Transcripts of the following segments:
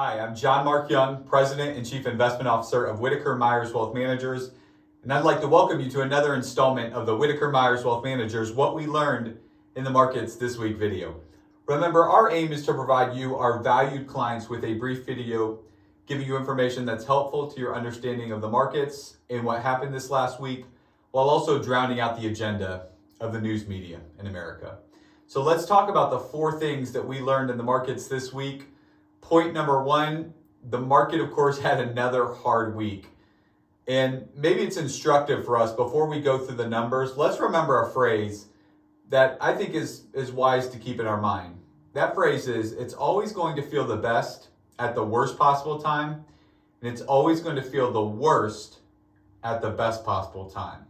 Hi, I'm John Mark Young, President and Chief Investment Officer of Whitaker-Myers Wealth Managers, and I'd like to welcome you to another installment of the Whitaker-Myers Wealth Managers What We Learned in the Markets This Week video. Remember, our aim is to provide you, our valued clients, with a brief video giving you information that's helpful to your understanding of the markets and what happened this last week, while also drowning out the agenda of the news media in America. So let's talk about the 4 things that we learned in the markets this week. Point number 1, the market, of course, had another hard week. And maybe it's instructive for us, before we go through the numbers, let's remember a phrase that I think is wise to keep in our mind. That phrase is, it's always going to feel the best at the worst possible time, and it's always going to feel the worst at the best possible time.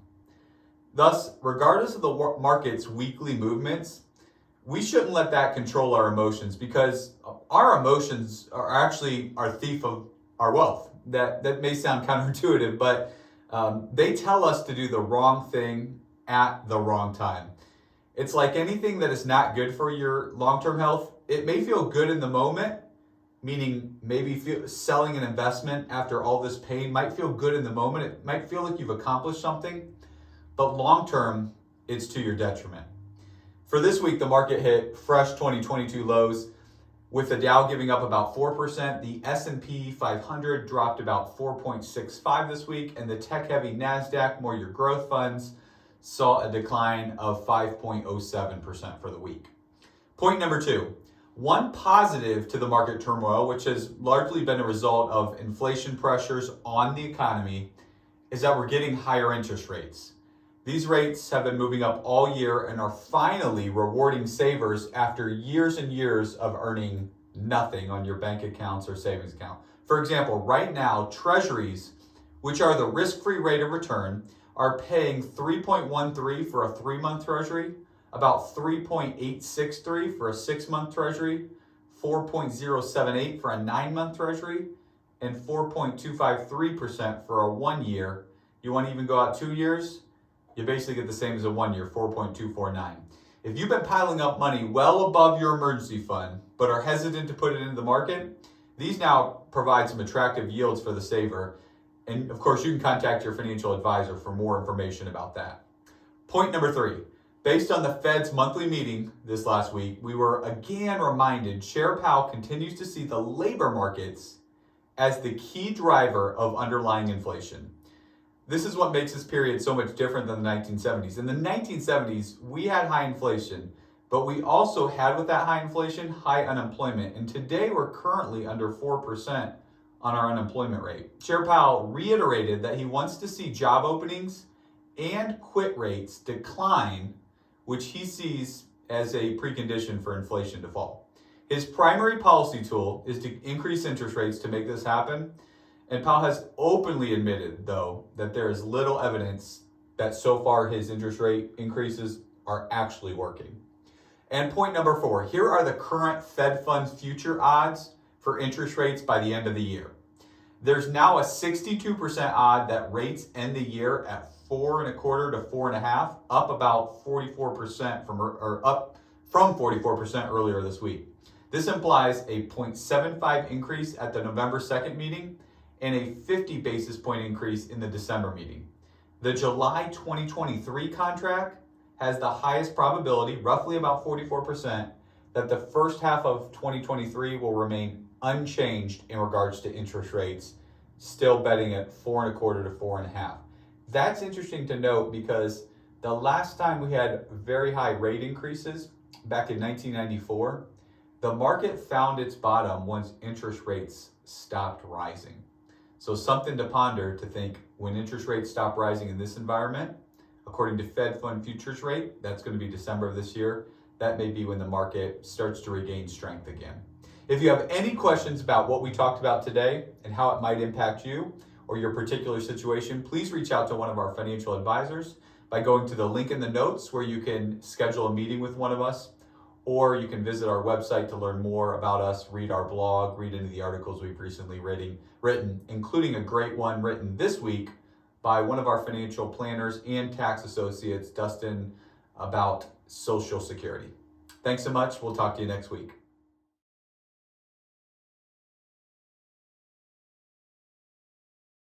Thus, regardless of the market's weekly movements, we shouldn't let that control our emotions, because our emotions are actually our thief of our wealth. That may sound counterintuitive, but they tell us to do the wrong thing at the wrong time. It's like anything that is not good for your long-term health. It may feel good in the moment, meaning maybe selling an investment after all this pain might feel good in the moment. It might feel like you've accomplished something, but long-term, it's to your detriment. For this week, the market hit fresh 2022 lows, with the Dow giving up about 4%. The S&P 500 dropped about 4.65 this week, and the tech-heavy NASDAQ, more your growth funds, saw a decline of 5.07% for the week. Point number 2, one positive to the market turmoil, which has largely been a result of inflation pressures on the economy, is that we're getting higher interest rates. These rates have been moving up all year and are finally rewarding savers after years and years of earning nothing on your bank accounts or savings account. For example, right now, treasuries, which are the risk-free rate of return, are paying 3.13 for a 3-month treasury, about 3.863 for a 6-month treasury, 4.078 for a 9-month treasury, and 4.253% for a 1-year. You want to even go out 2 years? You basically get the same as a 1-year, 4.249. If you've been piling up money well above your emergency fund, but are hesitant to put it into the market, these now provide some attractive yields for the saver. And of course, you can contact your financial advisor for more information about that. Point number 3, based on the Fed's monthly meeting this last week, we were again reminded Chair Powell continues to see the labor markets as the key driver of underlying inflation. This is what makes this period so much different than the 1970s. In the 1970s, we had high inflation, but we also had, with that high inflation, high unemployment. And today we're currently under 4% on our unemployment rate. Chair Powell reiterated that he wants to see job openings and quit rates decline, which he sees as a precondition for inflation to fall. His primary policy tool is to increase interest rates to make this happen. And Powell has openly admitted, though, that there is little evidence that so far his interest rate increases are actually working. And point number 4, here are the current Fed funds future odds for interest rates by the end of the year. There's now a 62% odd that rates end the year at 4.25 to 4.5, up about 44% from 44% earlier this week. This implies a 0.75 increase at the November 2nd meeting and a 50 basis point increase in the December meeting. The July 2023 contract has the highest probability, roughly about 44%, that the first half of 2023 will remain unchanged in regards to interest rates, still betting at 4.25 to 4.5. That's interesting to note, because the last time we had very high rate increases, back in 1994, the market found its bottom once interest rates stopped rising. So something to ponder, to think, when interest rates stop rising in this environment, according to Fed fund futures rate, that's going to be December of this year, that may be when the market starts to regain strength again. If you have any questions about what we talked about today and how it might impact you or your particular situation, please reach out to one of our financial advisors by going to the link in the notes, where you can schedule a meeting with one of us, or you can visit our website to learn more about us, read our blog, read into the articles we've recently written, including a great one written this week by one of our financial planners and tax associates, Dustin, about Social Security. Thanks so much. We'll talk to you next week.